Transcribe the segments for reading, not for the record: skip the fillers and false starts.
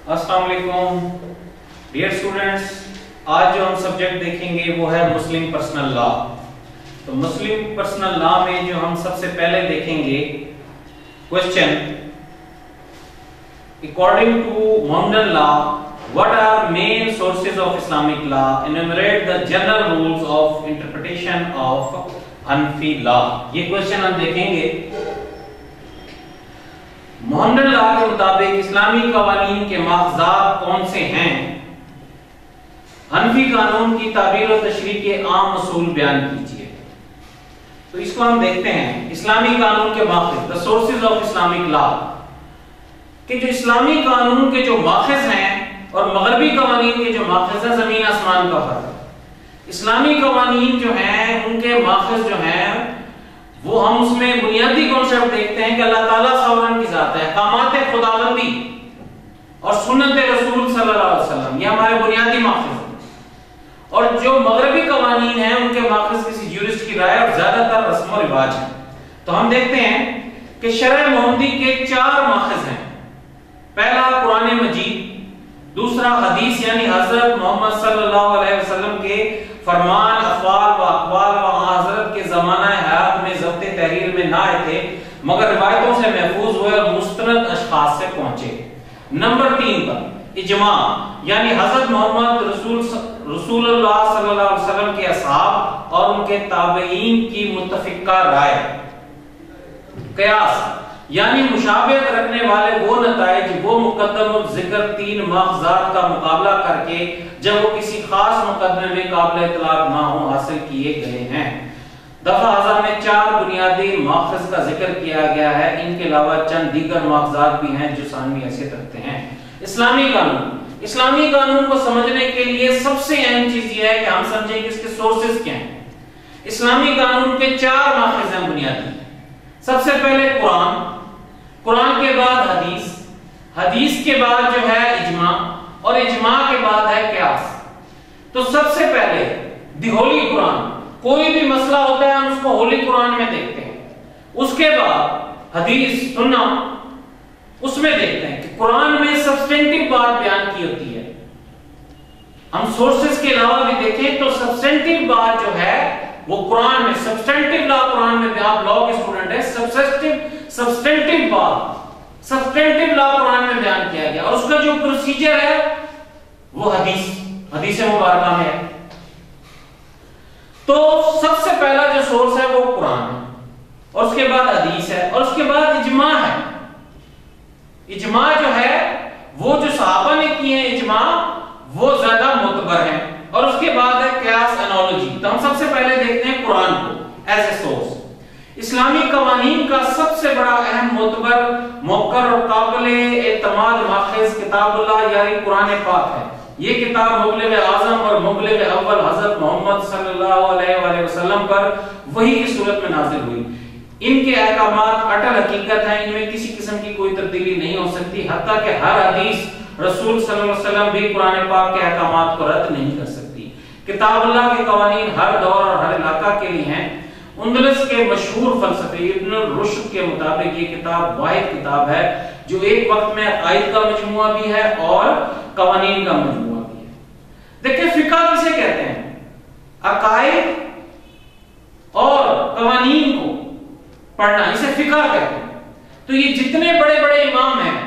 अस्सलाम वालेकुम dear students, आज जो हम सब्जेक्ट देखेंगे वो है मुस्लिम पर्सनल लॉ। तो मुस्लिम पर्सनल लॉ में जो हम सबसे पहले देखेंगे question, according to Mohammedan law what are main sources of Islamic law, enumerate the general rules of interpretation of Hanafi law. ये क्वेश्चन हम देखेंगे। मोहम्मदन लॉ के मुताबिक इस्लामी कवानीन के माखज़ात कौन से हैं? हनफी कानून की ताबीर और तशरीह के आम उसूल बयान कीजिए। तो इसको हम देखते हैं। इस्लामी कानून के माखज़, the sources of Islamic law, कि जो इस्लामी कानून के जो माखज़ हैं और मगरबी कवानीन के जो माखज़ हैं, जमीन आसमान का फर्क है। इस्लामी कवानीन जो हैं उनके माखज़ जो हैं वो हम उसमें बुनियादी कॉन्सेप्ट देखते हैं कि अल्लाह ताला सौरन की जात है, कामात खुदाबंदी और सुन्नत रसूल सल्लल्लाहु अलैहि वसल्लम, ये हमारे बुनियादी माखज़ हैं। और जो मगरबी कवानीन हैं उनके माखज़ किसी ज्यूरिस्ट की राय और ज्यादातर रस्म और रिवाज है। तो हम देखते हैं कि शरअ मोहम्मदी के 4 माखज़ हैं। पहला कुरान मजीद, दूसरा हदीस यानी हजरत मोहम्मद सल्लल्लाहु अलैहि वसल्लम के फरमान, अफ़आल व अक़वाल व हज़रत के ज़माना हयात में ज़ब्ते तहरीर में ना आए थे मगर रिवायतों से महफूज हुए और मुस्तनद अशख़ास से पहुंचे। नंबर 3 पर इजमा यानी हजरत मोहम्मद रसूलुल्लाह सल्लल्लाहु अलैहि वसल्लम के असहाब और उनके ताबईन की मुत्तफ़िक़ा राय। क़यास यानी मुशाबहत रखने वाले वो नताइज, वो मुकद्दम ज़िक्र 3 माखज़ात का मुकाबला करके जब वो किसी खास मुकदमे में काबिल इतलाक़ ना हो हासिल किए गए हैं। दफा 1000 में 4 बुनियादी माखज़ का जिक्र किया गया है। इनके अलावा चंद दीगर माखज़ात भी हैं जो सानवी हैसियत रखते हैं। इस्लामी कानून, इस्लामी कानून को समझने के लिए सबसे अहम चीज ये है कि हम समझें कि इसके सोर्सेज क्या हैं। इस्लामी कानून के 4 माखज़ हैं बुनियादी। सबसे पहले कुरान, कुरान के बाद हदीस, हदीस के बाद जो है इजमा और इजमा के बाद है क़यास। तो सबसे पहले द होली कुरान, कोई भी मसला होता है हम उसको होली कुरान में देखते हैं। उसके बाद हदीस सुन्ना, उसमें देखते हैं कि कुरान में सब्सटेंटिव बात बयान की होती है। हम सोर्सेज के अलावा भी देखें तो सब्सटेंटिव बात जो है वो कुरान में, सब्सटेंटिव लॉ कुरान में, आप लॉ के स्टूडेंट है, सब्सटेंटिव बात, सब्सटेंटिव लॉ कुरान में बयान किया गया और उसका जो प्रोसीजर है वो हदीस मुबारका में है। तो सबसे पहला जो सोर्स है वो कुरान है और उसके बाद हदीस है और उसके बाद इजमा है। इजमा जो है वो जो सहाबा ने किए हैं इजमा, वो ज्यादा मुतबर है। और उसके बाद है क़यास, एनालॉजी। तो हम सबसे पहले देखते हैं कुरान को एज ए सोर्स। इस्लामी कवानीन का सबसे बड़ा अहम मुतबर, मुक़र्रर और काबिल एतमाद माखज़ किताबुल्लाह यानी कुरान पाक है। ये किताब मुबल्लिग़ आज़म और मुबल्लिग़ अव्वल हज़रत मोहम्मद सल्लल्लाहु अलैहि वसल्लम पर वही की सूरत में नाज़िल हुई। इनके अहकामात अटल हकीकत हैं, इनमें किसी किस्म की कोई तब्दीली नहीं हो सकती। हत्ता कि हर हदीस रसूल सल्लल्लाहु अलैहि वसल्लम भी कुरान पाक के अहकामात को रद्द नहीं कर सकती। किताबुल्लाह के कवानीन हर दौर और हर इलाका के लिए हैं। अंदलस के मशहूर फलसफी इब्न रुश्द के मुताबिक ये किताब वाहिद किताब है जो एक वक्त में अकायद का मजमुआ भी है और कवानीन का मजमुआ भी है। देखिए फिक़ह किसे कहते हैं? अकायद और कवानीन को पढ़ना, इसे फिक़ह कहते हैं। तो ये जितने बड़े बड़े इमाम हैं,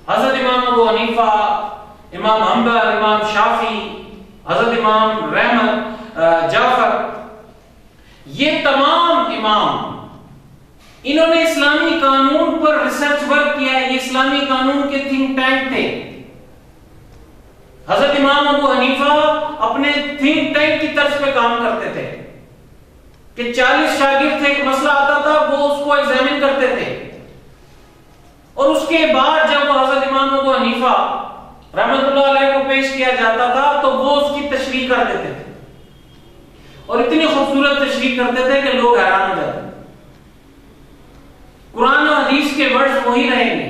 हजरत इमाम अबू हनीफा, इमाम हम्बल, इमाम शाफी, हजरत इमाम रहमत जाफर, ये तमाम इमाम इन्होंने इस्लामी कानून पर रिसर्च वर्क किया है। ये इस्लामी कानून के थिंक टैंक थे। हजरत इमाम अबू हनीफा अपने थिंक टैंक की तर्ज पे काम करते थे कि 40 शागिर्द थे, एक मसला आता था वो उसको एग्जामिन करते थे और उसके बाद जब वो हजरत इमाम अबू हनीफा रहमतुल्लाह अलैह को पेश किया जाता था तो वो उसकी तशरीह कर देते थे और इतनी खूबसूरत तशरीह करते थे कि लोग हैरान हो जाते थे। कुरान और हदीस के वर्ड्स वही रहेंगे,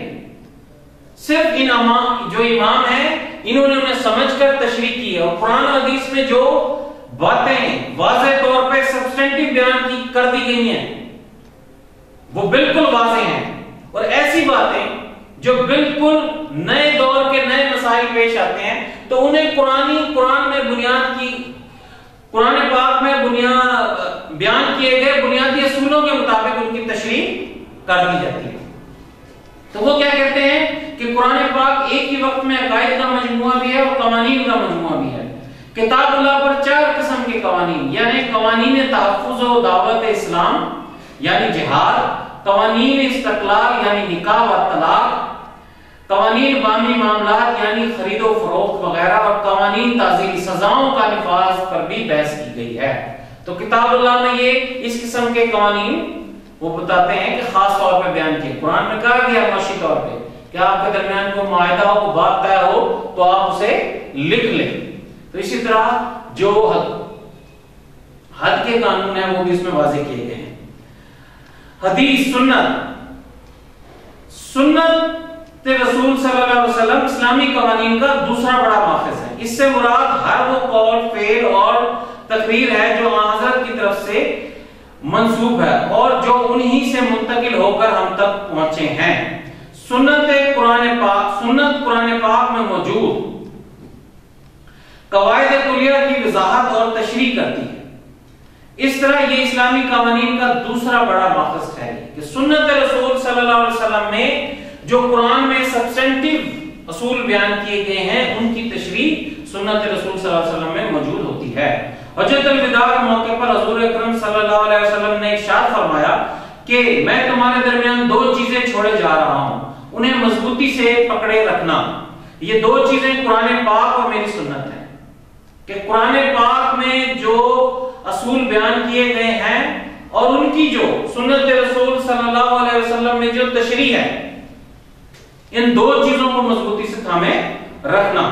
सिर्फ इन जो इमाम हैं इन्होंने उन्हें समझकर तशरीह की है और कुरान और हदीस में जो बातें वाज़ेह तौर पे सब्सटेंटिव बयान की कर दी गई हैं वो बिल्कुल वाज़ेह हैं और ऐसी बातें जो बिल्कुल नए दौर के मसाइल पेश आते हैं तो उन्हें कुरान में बुनियाद की, कुरान पाक में बयान किए गए बुनियादी असूलों के मुताबिक उनकी तशरीह कर दी जाती है। तो वो क्या कहते हैं कि कुरान पाक एक ही वक्त में अकायद का मजमुआ भी है और कवानीन का मजमुआ भी है। किताबुल्लाह पर 4 किस्म के कवानीन, यानी कवानीन तहफ़्फ़ुज़ व दावत इस्लाम यानी जिहाद, कवानीन इस्तक़लाल यानी निकाह व तलाक, कवानीन बामी मामलात यानी खरीदो फरोख्त वगैरह, और कवानीन ताज़ीरी सजाओं का निफाज पर भी बहस की गई है। तो किताबुल्लाह में ये इस किस्म के कवानीन वो बताते हैं कि खास तौर पर बयान किए। कुरान में कहा गया माशी तौर पे कि आपके दरमियान कोई मुआहिदा हो, कोई बात तय हो तो आप उसे लिख लें। तो इसी तरह जो हद के कानून है वो भी इसमें वाज़ेह किए गए हैं। हदीस सुन्नत रसूल सल्लल्लाहु अलैहि वसल्लम इस्लामी कवानीन का दूसरा बड़ा माखज़ है। इससे मुराद हर वो कौल, फेल और तकरीर है जो हज़रत की तरफ से मंसूब है और जो उन्हीं से मुंतकिल होकर हम तक पहुंचे हैं। सुन्नत कुरान पाक में मौजूद कवायद कुलिया की वजाहत और तशरीह करती है। इस तरह ये इस्लामी कवानीन का दूसरा बड़ा मकसद है कि सुन्नत रसूल सल्लल्लाहु अलैहि वसल्लम में जो कुरान में सब्सटेंटिव असूल बयान किए गए हैं उनकी तशरीह सुन्नत रसूल सल्लल्लाहु अलैहि वसल्लम में मौजूद होती है। हज्जतुल विदा के मौके पर हुजूर अकरम सल्लल्लाहु अलैहि वसल्लम ने इरशाद फरमाया कि मैं तुम्हारे दरमियान 2 चीजें छोड़े जा रहा हूं, उन्हें मजबूती से पकड़े रखना। ये 2 चीजें कुरान पाक और मेरी सुन्नत है कि कुरान पाक में जो असूल बयान किए गए हैं और उनकी जो सुन्नत रसूल सल्लल्लाहु अलैहि वसल्लम में जो तशरीह है, इन 2 चीजों को मजबूती से थामे रखना।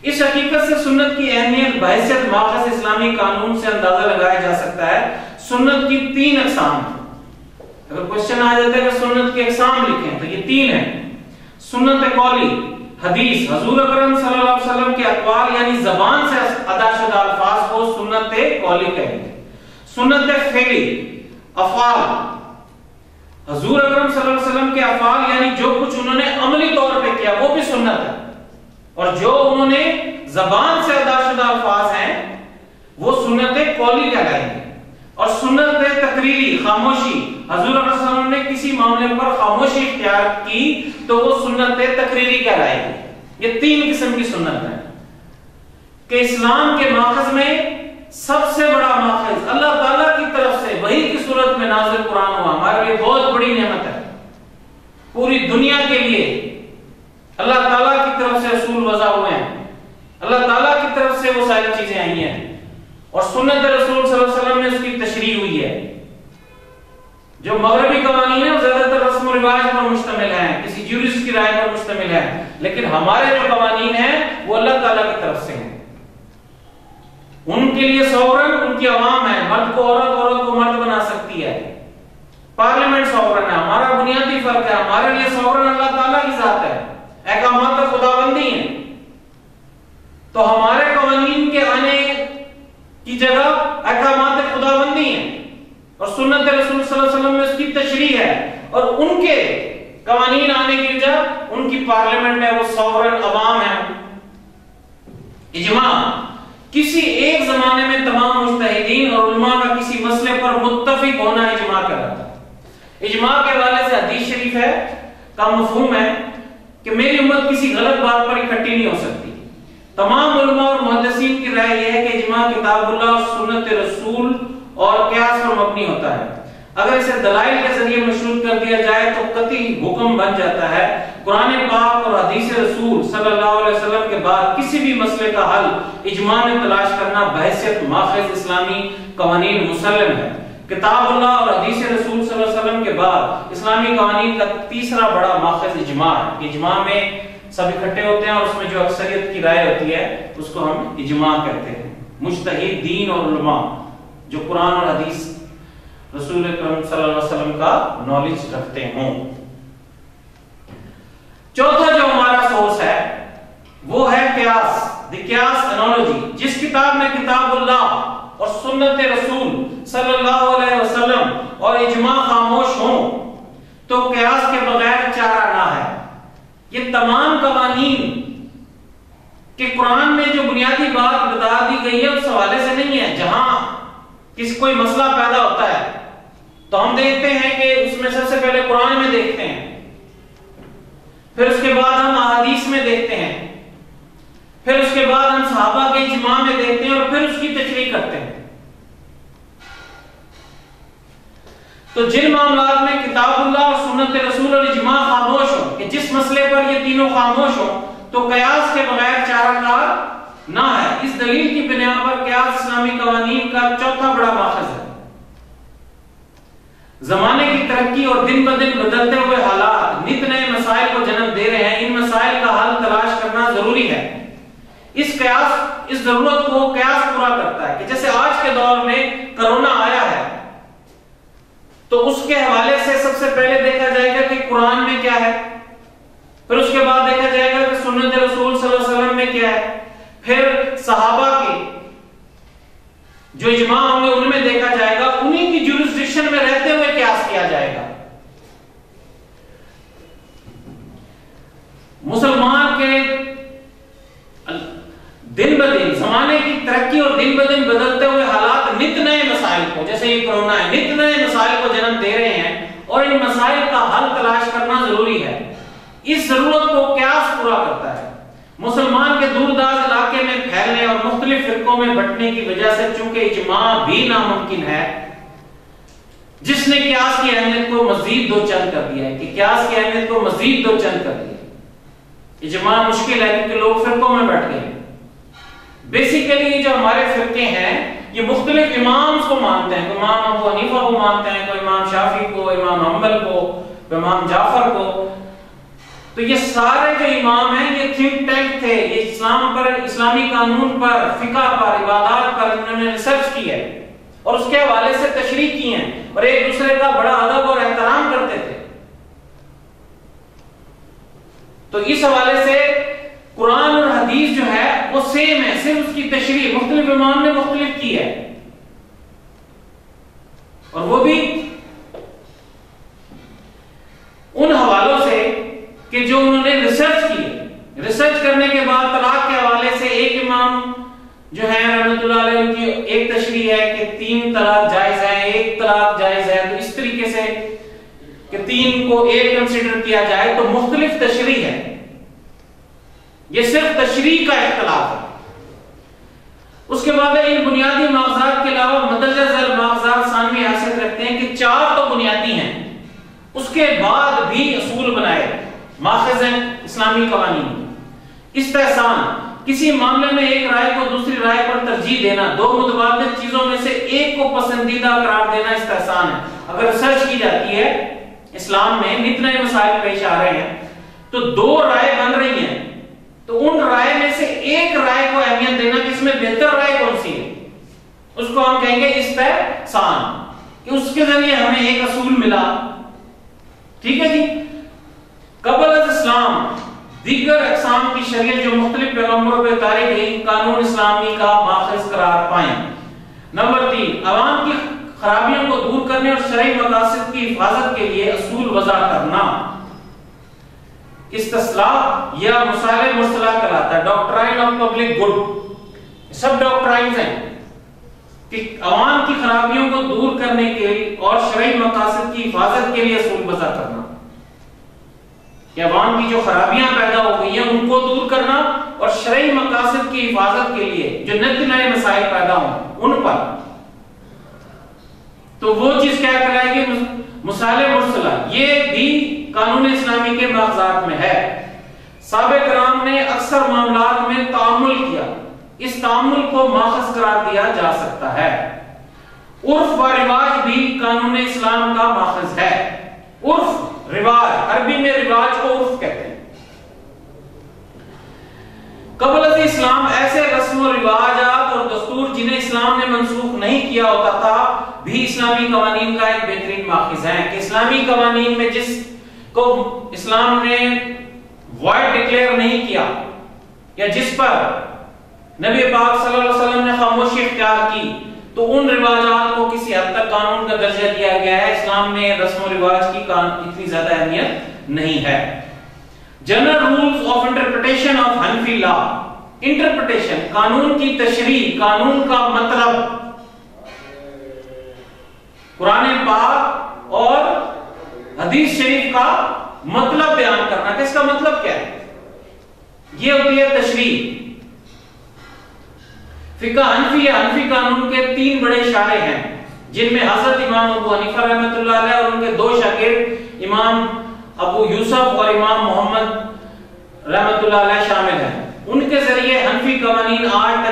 इस हकीकत से सुन्नत की अहमियत बहैसियत माखज़ इस्लामी कानून से अंदाजा लगाया जा सकता है। सुन्नत की 3 अक़साम है। अगर क्वेश्चन आ जाता है कि सुन्नत की अक़साम लिखें तो ये 3 है। सुन्नत कौली, हदीस, हुजूर अकरम सल्लल्लाहु अलैहि वसल्लम के अक़वाल यानी ज़बान से अदा शुदा अल्फाज को सुन्नत कौली कहेंगे। सुन्नत फ़िली, अफ़आल, हुजूर अकरम सल्लल्लाहु अलैहि वसल्लम के अफ़आल यानी जो कुछ उन्होंने अमली तौर पे किया वो भी सुन्नत है, और जो उन्होंने ज़बान से अदा शुदा अल्फाज हैं वो सुन्नत कौली कहलाएंगे। और सुन्नत तकरीरी, खामोशी, हुजूर अकरम सल्लल्लाहु अलैहि वसल्लम ने किसी मामले पर खामोशी इख्तियार की तो वो सुन्नत तकरीरी कहलाएगी। ये 3 किस्म की सुन्नत है कि इस्लाम के माखज़ में सबसे बड़ा माखज़ अल्लाह ताला की तरफ से वही की सूरत में नाज़िल कुरान हुआ, हमारे लिए बहुत बड़ी नेमत है। पूरी दुनिया के लिए अल्लाह ताला की तरफ से रसूल वज़ा हुए हैं, अल्लाह ताला की तरफ से वो सारी चीजें आई हैं और सुन्नत रसूल सल्लल्लाहु अलैहि वसल्लम में उसकी तशरीह हुई है। जो मगरबी कवानीन है वो ज्यादातर रस्म रिवाज पर मुश्तमिल है, किसी ज्यूरिस्ट की राय पर मुश्तमिल है, लेकिन हमारे जो कवानीन हैं वो अल्लाह ताला की तरफ से हैं। उनके लिए सॉवरन उनकी अवाम है, मर्द को औरत, औरत को मर्द बना सकती है, पार्लियामेंट सॉवरन है। हमारा बुनियादी फर्क है, हमारे लिए सॉवरन अल्लाह ताला की जात है, अहकामात खुदाबंदी है। तो हमारे कवानीन के आने की जगह अहकामात खुदाबंदी है और सुन्नत रसूल सल्लल्लाहु अलैहि वसल्लम में उसकी तशरीह है, और उनके कवानीन आने की जगह उनकी पार्लियामेंट है, वो सॉवरन अवाम है। इजमा, किसी एक जमाने में तमाम मुज्तहिदीन और उलमा का किसी मसले पर मुत्तफिक होना इजमा कहलाता है। इजमा के हवाले से हदीस शरीफ है का मफहूम है कि मेरी उम्मत किसी गलत बात पर इकट्ठी नहीं हो सकती। तमाम उलमा और मुहद्दिसीन की राय यह है कि इजमा किताबुल्लाह, सुन्नत रसूल और क़ियास पर मबनी होता है। अगर इसे दलाइल के जरिए मशरूत कर दिया जाए तो कतई हुक्म बन जाता है। कुरान पाक और हदीस रसूल सल्लल्लाहु अलैहि वसल्लम के बाद किसी भी मसले का हल इजमा में तलाश करना बहैसियत माखज़ इस्लामी कवानीन मुसल्लम है। किताबुल्लाह और हदीस रसूल सल्लल्लाहु अलैहि वसल्लम के बाद इस्लामी कवानीन का तीसरा बड़ा माखज़ इजमा है। इजमा में सब इकट्ठे होते हैं और उसमें जो अक्सरियत की राय होती है उसको हम इजमा कहते हैं। मुज्तहिद दीन और उलमा जो कुरान और हदीस रसूल अकरम सल्लल्लाहु अलैहि वसल्लम का नॉलेज रखते हों। चौथा जो हमारा सोर्स है वो है क़ियास, द क़ियास एनालॉजी। जिस किताब में किताबुल्लाह और सुन्नत रसूल सल्लल्लाहु अलैहि वसल्लम और इजमा खामोश हो तो क़ियास के बगैर चारा ना है। ये तमाम कवानीन कि कुरान में जो बुनियादी बात बता दी गई है उस हवाले से नहीं है। जहां कोई मसला पैदा होता है तो हम देखते हैं कि उसमें सबसे पहले कुरान में देखते हैं, फिर उसके बाद हम अहादीस में देखते हैं, फिर उसके बाद हम सहाबा के इज्मा में देखते हैं और फिर उसकी तशरीह करते हैं। तो जिन मामलात में किताबुल्लाह और सुन्नत रसूल और इज्मा खामोश हो, कि जिस मसले पर ये तीनों खामोश हो, तो कयास के बगैर चाराकार ना है। इस दलील की बिना पर कयास इस्लामी कवानीन का चौथा बड़ा माखज़ है। जमाने की तरक्की और दिन ब दिन बदलते हुए हालात नित नए मसाइल को जन्म दे रहे हैं। इन मसाइल का हल तलाश करना जरूरी है। इस जरूरत को कयास पूरा करता है कि जैसे आज के दौर में कोरोना आया है तो उसके हवाले से सबसे पहले देखा जाएगा कि कुरान में क्या है, फिर उसके बाद देखा जाएगा कि सुन्नत रसूल सल्लल्लाहु अलैहि वसल्लम में क्या है, फिर सहाबा के जो इज्मा होंगे उनमें देखा जाएगा, उन्हीं की जुरिस्डिक्शन में रहते हुए क्यास किया जाएगा। मुसलमान के दिन ब दिन जमाने की तरक्की और दिन ब दिन बदलते हुए हालात नित नए मसाइल को, जैसे ये कोरोना है, नित नए मसाइल को जन्म दे रहे हैं और इन मसाइल का हल तलाश करना जरूरी है। इस जरूरत को क्यास पूरा करता है। मुसलमान के दूरदराज इलाके में फैलने और मुख्तलिफ फिरकों में बंटने की वजह से चूंकि इज्मा भी नामुमकिन है, जिसने क्यास की अहमियत को मजीद दो चंद कर दिया है कि क्यास की अहमियत को मजीद दो चंद कर दिया। इज्मा मुश्किल है क्योंकि लोग फिरकों में बैठ गए। बेसिकली जो हमारे फिरके हैं ये मुख्तलिफ इमाम्स को मानते हैं। इमाम अबू हनीफा को मानते हैं, कोई इमाम शाफी को, इमाम हम्बल को, इमाम जाफर को। तो ये सारे जो इमाम हैं ये थिंक टैंक थे। ये इस्लाम पर, इस्लामी कानून पर, फिका पर, इबादत पर इन्होंने रिसर्च की है और उसके हवाले से तशरीह की है और एक दूसरे का बड़ा अदब और एहतराम करते थे। तो इस हवाले से कुरान और हदीस जो है वो सेम है, सिर्फ उसकी तशरीह मुख्तलिफ इमाम ने मुख्तलिफ की है और वो भी उन हवालों से कि जो उन्होंने रिसर्च की। रिसर्च करने के बाद तलाक के हवाले से एक इमाम जो है रहमतुल्लाह अलैह उनकी एक तशरीह है कि 3 तलाक जायज है, 1 तलाक जायज है। तो इस तरीके से कि 3 को 1 कंसीडर किया जाए तो मुख्तलिफ तशरीह है। ये सिर्फ तशरीह का इख्तिलाफ है। उसके बाद इन बुनियादी मागज़ात के अलावा मदरजा ज़ैल मागज़ात सानवी हैसियत रखते हैं कि 4 तो बुनियादी हैं, उसके बाद भी असूल बनाए माखज़ हैं इस्लामी कवानीन। इस्तेहसान, किसी मामले में एक राय को दूसरी राय पर तरजीह देना, 2 मुतबादिल चीजों में से एक को पसंदीदा करार देना इस्तेहसान है। अगर रिसर्च की जाती है इस्लाम में नित नए मसाइल पेश आ रहे हैं तो 2 राय बन रही हैं, तो उन राय में से एक राय को अहमियत देना कि इसमें बेहतर राय कौन सी है, उसको हम कहेंगे इस्तेहसान, कि उसके जरिए हमें एक असूल मिला। ठीक है जी। कबल इस्लाम दीगर अक़साम की शरीयत जो मुख्तलिफ पैगम्बरों पे उतारी गई कानून इस्लामी का माखज़ करार पाए। नंबर 3, अवाम की खराबियों को दूर करने और शरई मकासद की हिफाजत के लिए असूल वज़ा करना। इस्तिस्लाह या मुसाले मुस्तलाह कहलाता है, डॉक्ट्राइन ऑफ पब्लिक गुड। सब डॉक्ट्राइन्स हैं कि अवाम की खराबियों को दूर करने के लिए और शरई मकासद की हिफाजत के लिए असूल वज़ा करना, कि अवाम की जो खराबियां पैदा हो गई हैं उनको दूर करना और शरई मकासद की हिफाजत के लिए जो नित नए मसाइल पैदा हों उन पर। तो वो चीज क्या कहलाएगी, मुसाले मुरसला। ये भी कानून इस्लामी के मागज़ात में है। साबिक़ कराम ने अक्सर मामलात में तामुल किया, इस तामुल को माखज़ करार दिया जा सकता है। उर्फ व रिवाज भी कानून इस्लाम का माखज़ है। उर्फ, रिवाज, अरबी में रिवाज को उर्फ कहते हैं। कबल इस्लाम ऐसे रस्म और रिवाजात और दस्तूर जिन्हें इस्लाम ने मंसूख नहीं किया होता था भी इस्लामी कवानीन का एक बेहतरीन माखज़ है। कि इस्लामी कवानीन में जिसको इस्लाम ने वॉइड डिक्लेयर नहीं किया या जिस पर नबी पाक सल्लल्लाहु अलैहि वसल्लम ने खामोशी इख्तियार की, तो उन रिवाजात को किसी हद तक कानून का दर्जा दिया गया है। इस्लाम में रस्म और रिवाज की इतनी ज्यादा अहमियत नहीं है। General rules of interpretation of Hanafi law, interpretation, कानून की तशरीह, कानून का मतलब, कुरान पाक और हदीस शरीफ का मतलब बयान करना कि इसका मतलब क्या है, ये होती है तशरीह। फिका हनफी या हनफी कानून के 3 बड़े शारे हैं, जिनमें हजरत इमाम अबू हनीफा रहमतुल्लाह अलैह और उनके 2 शागिर्द इमाम अबू यूसुफ और इमाम मोहम्मद रहमतुल्लाह अलैह शामिल हैं। उनके जरिए हनफी कवानीन आज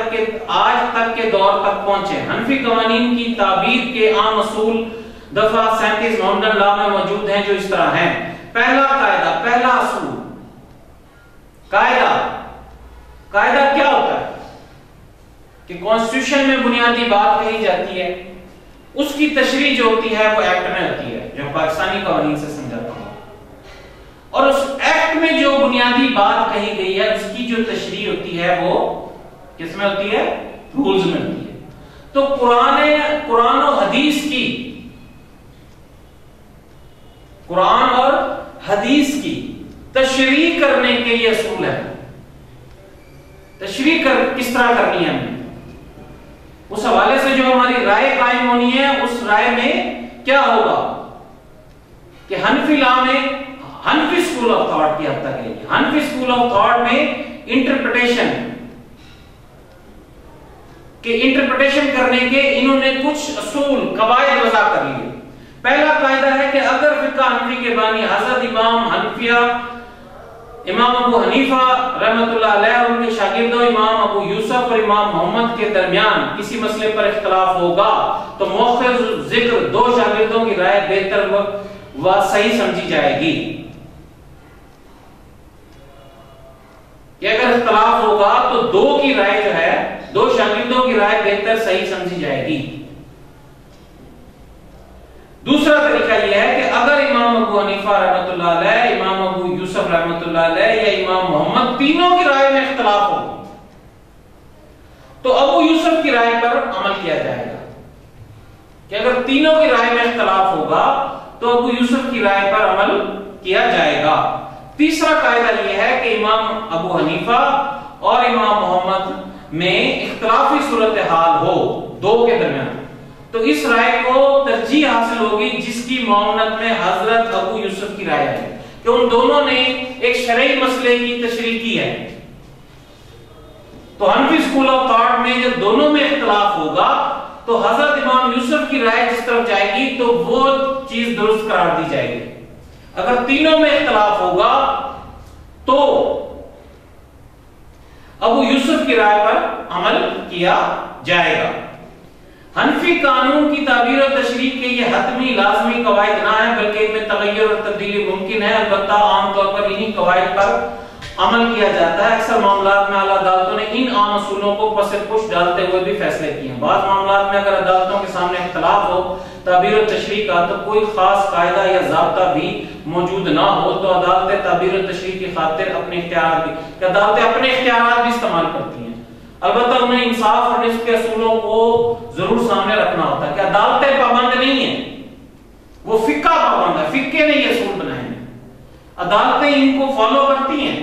तक के दौर तक पहुंचे। हनफी कवानीन की ताबीर के आम असूल दफा 37 मोहम्मदन लॉ में मौजूद हैं, जो इस तरह हैं। पहला कायदा, पहला असूल, कायदा क्या होता है कि कॉन्स्टिट्यूशन में बुनियादी बात कही जाती है, उसकी तशरीह जो होती है वो एक्ट में होती है, जो पाकिस्तानी कवानीन से समझाता हूं, और उस एक्ट में जो बुनियादी बात कही गई है उसकी जो तशरीह होती है वो किसमें होती है? रूल्स में होती है। तो कुरान और हदीस की, कुरान और हदीस की तशरीह करने के ये असूल है। तशरीह किस तरह करनी है हमने, उस हवाले से जो हमारी राय कायम होनी है, उस राय में क्या होगा कि हनफी लॉ में, हनफी स्कूल ऑफ थॉट की हद तक है, हनफी स्कूल ऑफ थॉट में इंटरप्रिटेशन करने के इन्होंने कुछ असूल, कवायद वज़ा कर लिए। पहला कायदा है कि अगर फिक़्ह हनफी के बानी हजरत इमाम अबू हनीफा रहमतुल्लाह अलैह और उनके शागिर्दों इमाम अबू यूसुफ और इमाम मोहम्मद के दरमियान किसी मसले पर इख्तिलाफ होगा तो मौखिर जिक्र 2 शागिर्दों की राय बेहतर व सही समझी जाएगी। कि अगर इख्तिलाफ होगा तो 2 की राय जो है, 2 शागिर्दों की राय बेहतर सही समझी जाएगी। दूसरा तरीका यह है कि अगर इमाम अबू हनीफा रहमतुल्लाह अलैह, इमाम अबू यूसुफ रहमतुल्लाह अलैह या इमाम मोहम्मद तीनों की राय में इख्तिलाफ हो तो अबू यूसुफ की राय पर अमल किया जाएगा। कि अगर तीनों की राय में इख्तिलाफ होगा तो अबू यूसुफ की राय पर अमल किया जाएगा। तीसरा कायदा यह है कि इमाम अबू हनीफा और इमाम मोहम्मद में इख्तिलाफी सूरत हाल हो 2 के दरमियान, तो इस राय को तरजीह हासिल होगी जिसकी मामलत में हजरत अबू यूसुफ की राय है कि उन दोनों ने एक शरई मसले की तशरीह की है। तो हनफी स्कूल ऑफ थॉट में जब दोनों में इख्तिलाफ होगा तो हजरत इमाम यूसुफ की राय जिस तरफ जाएगी तो वो चीज दुरुस्त करार दी जाएगी। अगर तीनों में इख्तिलाफ होगा तो अबू यूसुफ की राय पर अमल किया जाएगा। हनफी कानून की ताबीर और तशरीह के ये हतमी लाजमी कवायद ना है, बल्कि इनमें तगय्युर और तब्दीली मुमकिन है। अलबत्ता आमतौर पर इन्हीं कवायद पर अमल किया जाता है। अक्सर मामलात में आला अदालतों ने इन आम असूलों को पस-ए-पुश डालते हुए भी फैसले किए हैं। बाज़ मामलात में अगर अदालतों के सामने इख्तिलाफ हो ताबीर और तशरीह का तो कोई खास कायदा या ज़ाब्ता भी मौजूद ना हो तो अदालतें ताबीर और तशरीह की खातिर अपने इख्तियारात भी इस्तेमाल करती हैं। अलबत्ता उन्हें इंसाफ और रिज़्क़ के असूलों को जरूर सामने रखना होता है कि अदालतें पाबंद नहीं है, वो फिक्का पाबंद है, फिक्के ने ये असूल बनाए हैं, अदालतें इनको फॉलो करती हैं।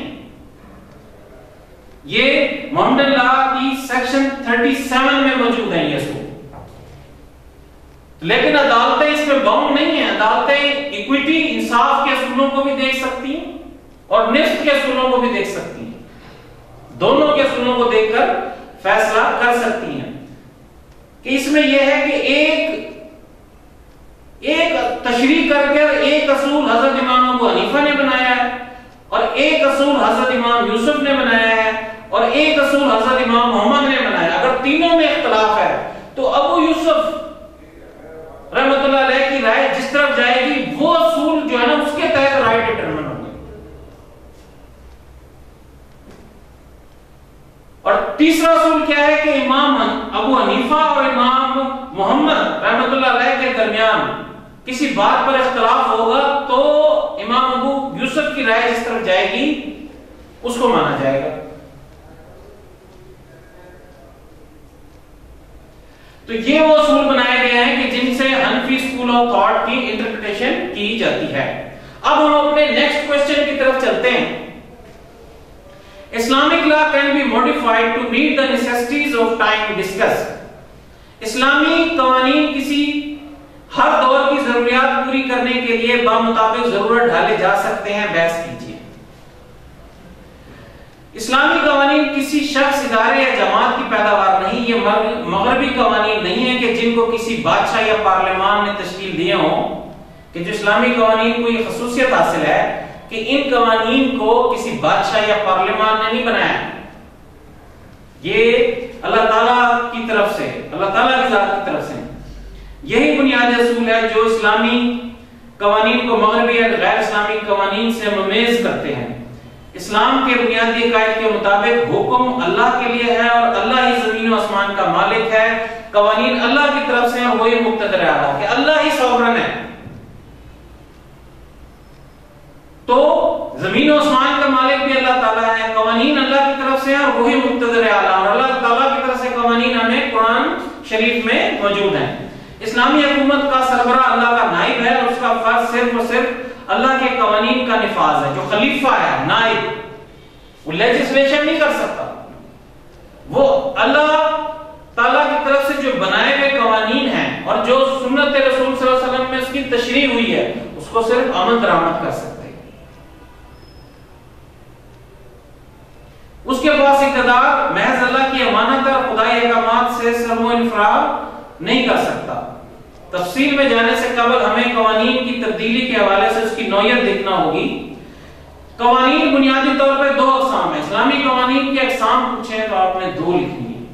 ये मोहम्मदन लॉ की सेक्शन 37 में मौजूद है ये असूल, लेकिन अदालतें इसमें बाउंड नहीं है। अदालतें इक्विटी, इंसाफ के असूलों को भी देख सकती हैं और निफ्त के असूलों को भी देख सकती हैं। दोनों के असूलों को देखकर फैसला कर सकती हैं कि इसमें यह है कि एक तशरीह करके एक असूल हजरत इमाम अबू हनीफा ने बनाया है और एक असूल हजरत इमाम यूसुफ ने बनाया है और एक असूल हजरत इमाम मोहम्मद ने बनाया। अगर तीनों में इख्तिलाफ है तो अबू यूसुफ रहमतुल्लाह अलैह की राय जिस तरफ जाएगी वो असूल जो है ना उसके तहत राय डिटरमिन होगी। और तीसरा असूल क्या है कि इमाम अबू हनीफा और इमाम मोहम्मद रहमतुल्लाह अलैह के दरमियान किसी बात पर इख्तिलाफ होगा तो इमाम अबू यूसुफ की राय जिस तरफ जाएगी उसको माना जाएगा। तो ये वो असूल बनाए गए हैं कि जिनसे हनफी स्कूल ऑफ थॉट की इंटरप्रिटेशन की जाती है। अब हम अपने नेक्स्ट क्वेश्चन की तरफ चलते हैं। Islamic law can be modified to meet the necessities of time discussed. इस्लामी कवानीन किसी हर दौर की जरूरियात पूरी करने के लिए बामुताबिक जरूरत ढाले जा सकते हैं, बहस कीजिए। इस्लामी कवानीन किसी शख्स, इदारे या जमात की पैदावार नहीं, ये मगरबी कवानीन नहीं है कि जिनको किसी बादशाह या पार्लियामान ने तश्कील दिए हों, कि जो इस्लामी कवानीन को ये खसूसियत हासिल है कि इन कवानीन को किसी बादशाह या पार्लियामान ने नहीं बनाया, ये अल्लाह ताला की तरफ से, अल्लाह ताला की जात की तरफ से। यही बुनियादी असूल है जो इस्लामी कवानीन को मगरबी या गैर इस्लामी कवानीन से मुमय्यज करते हैं। इस्लाम के बुनियादी कायदे के मुताबिक हुक्म अल्लाह के लिए है और अल्लाह ही ज़मीन और आसमान का मालिक है। कवानीन अल्लाह की तरफ से और वही मुक़्तदर आला कि अल्लाह ही सॉवरन है। तो ज़मीन और आसमान का मालिक भी अल्लाह ताला है, कवानीन अल्लाह की तरफ से है और वही मुक़्तदर आला, और अल्लाह ताला की तरफ से कवानीन हमें कुरान शरीफ में मौजूद है। इस्लामी हुकूमत का सरबरा अल्लाह का नाइब है और उसका फर्ज सिर्फ और सिर्फ अल्लाह के कवानीन का निफाज है। जो खलीफा है, नाइब, वो लेजिस्लेशन नहीं कर सकता, वो अल्लाह ताला की तरफ से जो बनाए हुए कवानीन हैं और जो सुन्नत रसूल सल्लल्लाहु अलैहि वसल्लम में उसकी तशरीह हुई है, उसको सिर्फ आमद दरामद कर सकते हैं। उसके पास इक़्तिदार महज अल्लाह की अमानत और खुदाई अहकामात से सरमो इनफराद नहीं कर सकता। तफसील में जाने से कबल हमें कवानीन की तब्दीली के हवाले से उसकी नौयत देखना होगी। कवानीन बुनियादी तौर पर दो अक़साम है। इस्लामी कवानीन के अक़साम पूछे तो आपने दो लिखनी है।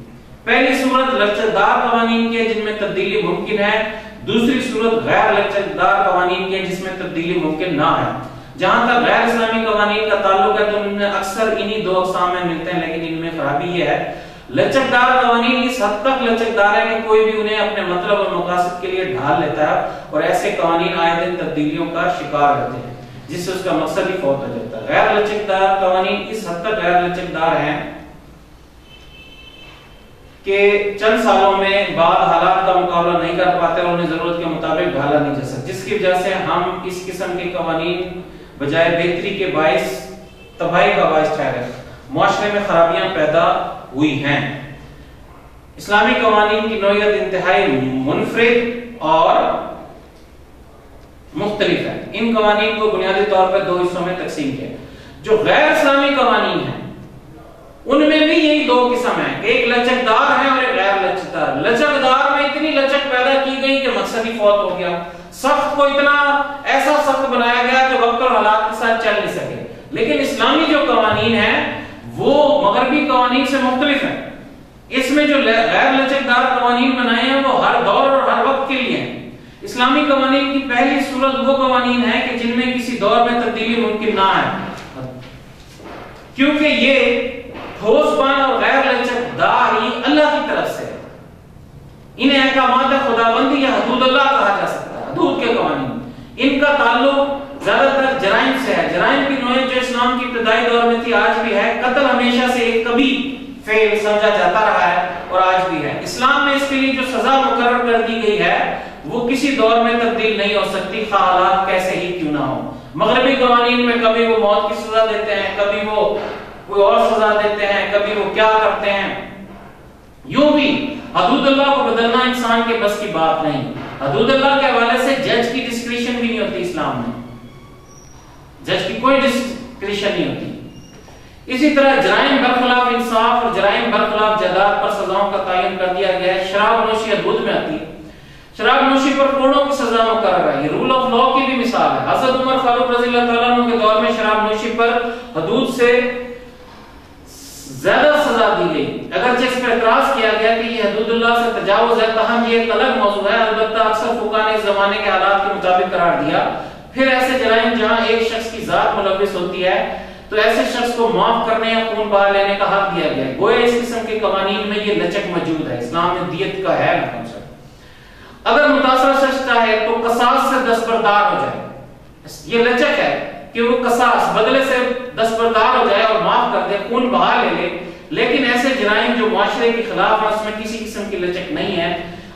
पहली सूरत लचकदार कवानीन की है जिनमें तब्दीली मुमकिन है, दूसरी सूरत गैर लचकदार कवानीन की है जिसमें तब्दीली मुमकिन ना है। जहां तक गैर इस्लामी कवानीन का ताल्लुक है तो उनमें अक्सर इन्हीं दो अक़साम में मिलते हैं, लेकिन इनमें खराबी यह है लचकदार कवानीन इस हद तक लचकदार है कि कोई भी उन्हें अपने मतलब और मकासद के लिए ढाल लेता है और ऐसे कवानीन आए दिन तब्दीलियों का शिकार रहते हैं जिससे उसका मकसद ही फौत हो जाता है। गैर लचकदार कवानीन इस हद तक गैर लचकदार हैं कि चंद सालों में बाद हालात का मुकाबला नहीं कर पाते और उन्हें जरूरत के मुताबिक ढाला नहीं जा सकता, जिसकी वजह से हम इस किस्म के कवानीन बजाय बेहतरी के बाइस तबाही का बाइस ठहरे, मुआशरे में खराबियां पैदा हुई हैं। इस्लामी कवानीन की नौयत इंतहाई मुनफरिद और मुख्तलिफ है। इन कवानीन को बुनियादी तौर पर दो हिस्सों में तकसीम किया। जो गैर इस्लामी कवानीन है उनमें भी यही दो किस्म है, एक लचकदार है और एक गैर लचकदार। लचकदार में इतनी लचक पैदा की गई कि मकसद ही फौत हो गया, सख्त को इतना ऐसा सख्त बनाया गया कि वक्त और हालात के साथ चल नहीं सके। लेकिन इस्लामी जो कवानीन है वो मगरबी कवानीन से मुख्तलिफ है। इसमें जो गैर लचकदार कवानीन बनाए हैं वो हर दौर और हर वक्त के लिए हैं। इस्लामी कवानीन की पहली सूरत वो कवानीन है कि जिनमें किसी दौर में तब्दीली मुमकिन ना है, क्योंकि ये ठोसपन और गैर लचकदार ही अल्लाह की तरफ से है। इन्हें अहकामात खुदाबंदी या हदूदुल्लाह कहा जा सकता है। हदूद के कवानीन इनका ताल्लुक ज्यादातर जराइम से है। जराइम की नौयत जो इस्लाम की इब्तदाई दौर में थी आज भी है। कत्ल हमेशा से एक कभी फेल समझा जाता रहा है और आज भी है। इस्लाम में इसके लिए जो सजा मुकर्रर कर दी गई है वो किसी दौर में तब्दील नहीं हो सकती, खा हालात कैसे ही क्यों ना हो। मगरबी कवानीन में कभी वो मौत की सजा देते हैं, कभी वो कोई और सजा देते हैं, कभी वो क्या करते हैं। यूं भी हदूदुल्लाह को बदलना इंसान के बस की बात नहीं। हदूदुल्लाह के हवाले से जज की डिस्क्रिशन भी नहीं होती इस्लाम में, जज की कोई डिस्क्रिशन नहीं होती। इसी तरह जराइम बरखिलाफ इंसाफ और जराइम बरखिलाफ जायदाद पर सजाओं का तयन कर दिया गया है। शराब नोशी हदूद में आती है, शराब नोशी पर करोड़ों की सजा मुकर्रर है। ये रूल ऑफ लॉ की भी मिसाल है। हज़रत उमर फारूक रज़ी अल्लाह तआला अन्हु के दौर में शराब नोशी पर हदूद से ज्यादा सजा दी गई, अगर इस पर एतराज किया गया कि ये हदूदुल्लाह से तजावुज है, तहम ये एक अलग मौजू है। अलबत्ता अक्सर फुक़हा ने इस जमाने के हालात के मुताबिक करार दिया। फिर ऐसे जराइम जहां एक शख्स की जात मुलव्विस होती है तो ऐसे शख्स को माफ करने या खून बहा लेने का हक दिया गया है। गोया इस किस्म के कवानीन में ये लचक मौजूद है। इस्लाम में दियत का है कंसेप्ट। अगर मुतासरा शख्स चाहे तो कसास से दस्तबरदार हो जाए, ये लचक है कि वो कसास बदले से दस्तबरदार हो जाए और माफ कर दे, खून बहा ले। लेकिन ऐसे जराइम जो मुआशरे के खिलाफ है उसमें किसी किस्म की लचक नहीं है